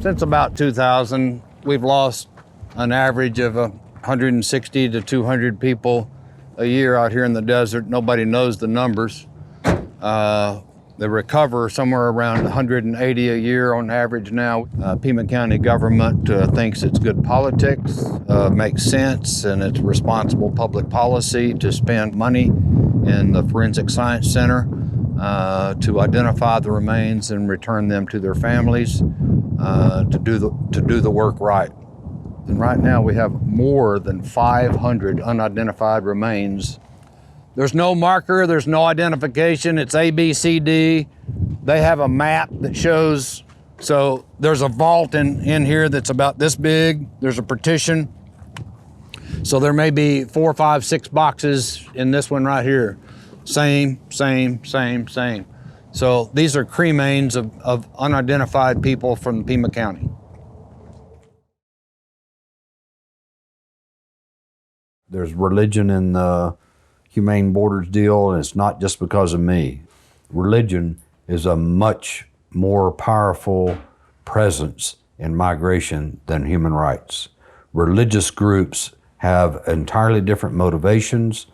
Since about 2000, we've lost an average of 160 to 200 people a year out here in the desert. Nobody knows the numbers. They recover somewhere around 180 a year on average now. Pima County government thinks it's good politics, makes sense, and it's responsible public policy to spend money in the Forensic Science Center to identify the remains and return them to their families, to do the work right. And right now we have more than 500 unidentified remains. There's no marker, there's no identification, it's A, B, C, D. They have a map that shows, so there's a vault in here that's about this big, there's a partition. So there may be 4, 5, 6 boxes in this one right here. Same. So these are cremains of unidentified people from Pima County. There's religion in the Humane Borders deal, and it's not just because of me. Religion is a much more powerful presence in migration than human rights. Religious groups have entirely different motivations,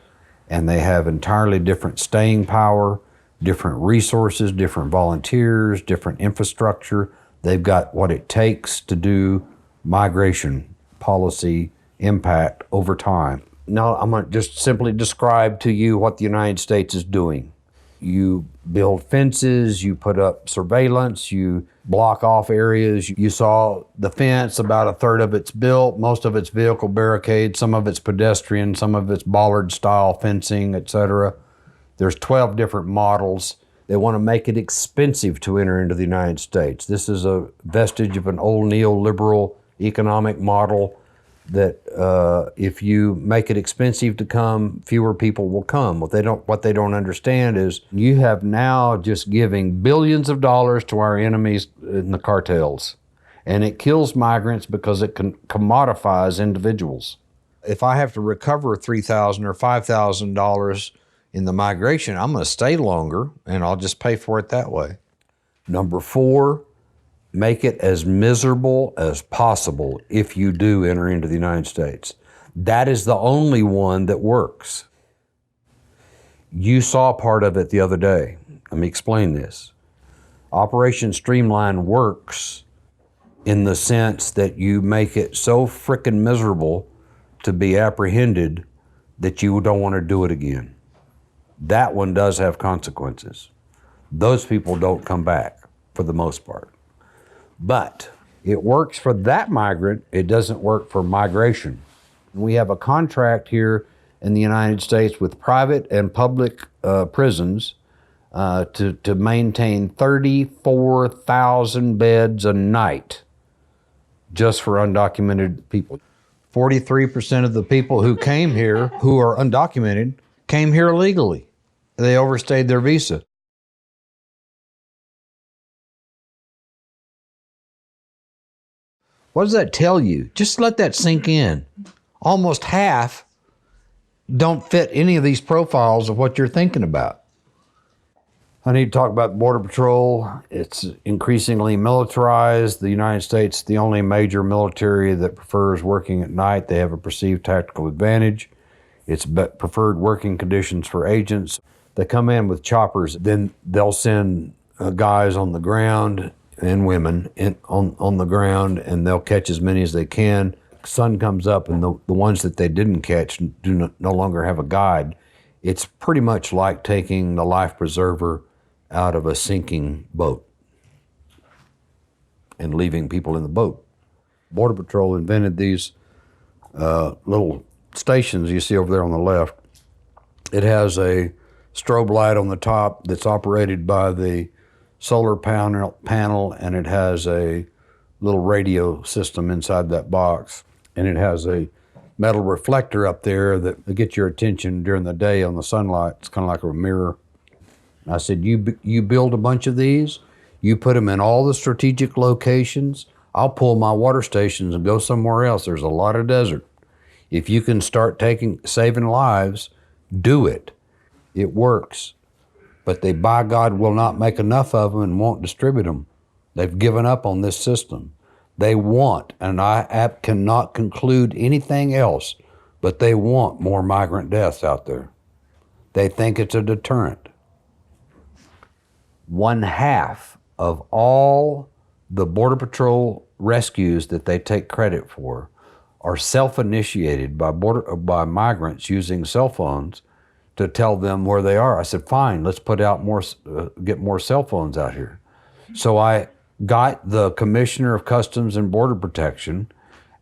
and they have entirely different staying power, different resources, different volunteers, different infrastructure. They've got what it takes to do migration policy impact over time. Now, I'm going to just simply describe to you what the United States is doing. You build fences, you put up surveillance, you block off areas. You saw the fence, about a third of it's built, most of it's vehicle barricades, some of it's pedestrian, some of it's bollard-style fencing, etc. There's 12 different models. They want to make it expensive to enter into the United States. This is a vestige of an old neoliberal economic model that if you make it expensive to come, fewer people will come. What they don't understand is you have now just giving billions of dollars to our enemies in the cartels. And it kills migrants because it commodifies individuals. If I have to recover $3,000 or $5,000 in the migration, I'm going to stay longer and I'll just pay for it that way. Number 4, make it as miserable as possible if you do enter into the United States. That is the only one that works. You saw part of it the other day. Let me explain this. Operation Streamline works in the sense that you make it so frickin' miserable to be apprehended that you don't want to do it again. That one does have consequences. Those people don't come back for the most part. But it works for that migrant, it doesn't work for migration. We have a contract here in the United States with private and public prisons to maintain 34,000 beds a night just for undocumented people. 43% of the people who came here, who are undocumented, came here illegally. They overstayed their visa. What does that tell you? Just let that sink in. Almost half don't fit any of these profiles of what you're thinking about. I need to talk about Border Patrol. It's increasingly militarized. The United States is the only major military that prefers working at night. They have a perceived tactical advantage. It's preferred working conditions for agents. They come in with choppers, then they'll send guys on the ground and women on the ground, and they'll catch as many as they can. Sun comes up, and the ones that they didn't catch no longer have a guide. It's pretty much like taking the life preserver out of a sinking boat and leaving people in the boat. Border Patrol invented these little stations you see over there on the left. It has a strobe light on the top that's operated by the solar panel, and it has a little radio system inside that box, and it has a metal reflector up there that gets your attention during the day on the sunlight. It's kind of like a mirror. I said, you build a bunch of these, you put them in all the strategic locations. I'll pull my water stations and go somewhere else. There's a lot of desert. If you can start saving lives, do it. It works. But they, by God, will not make enough of them and won't distribute them. They've given up on this system. They want, and I cannot conclude anything else, but they want more migrant deaths out there. They think it's a deterrent. 1/2 of all the Border Patrol rescues that they take credit for are self-initiated by migrants using cell phones to tell them where they are. I said, fine, let's put out more, get more cell phones out here. So I got the Commissioner of Customs and Border Protection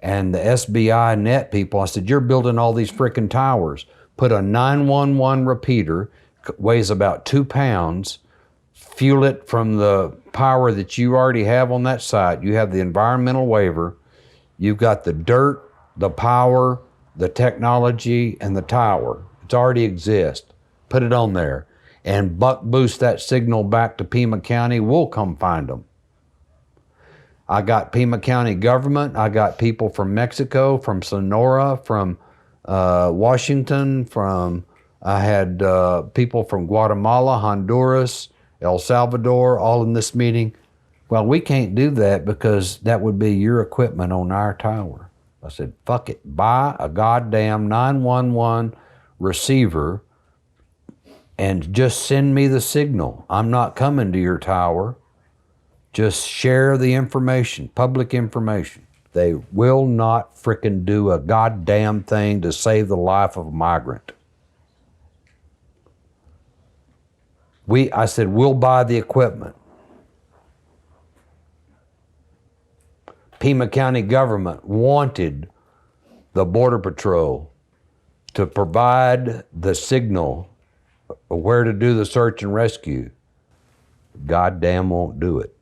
and the SBI net people. I said, you're building all these freaking towers. Put a 911 repeater, weighs about 2 pounds, fuel it from the power that you already have on that site. You have the environmental waiver. You've got the dirt, the power, the technology, and the tower. It already exists. Put it on there. And buck boost that signal back to Pima County. We'll come find them. I got Pima County government. I got people from Mexico, from Sonora, from Washington, I had people from Guatemala, Honduras, El Salvador, all in this meeting. Well, we can't do that because that would be your equipment on our tower. I said, fuck it, buy a goddamn 911 receiver and just send me the signal. I'm not coming to your tower. Just share the information, public information. They will not frickin' do a goddamn thing to save the life of a migrant. I said, we'll buy the equipment. Pima County government wanted the Border Patrol to provide the signal of where to do the search and rescue. Goddamn won't do it.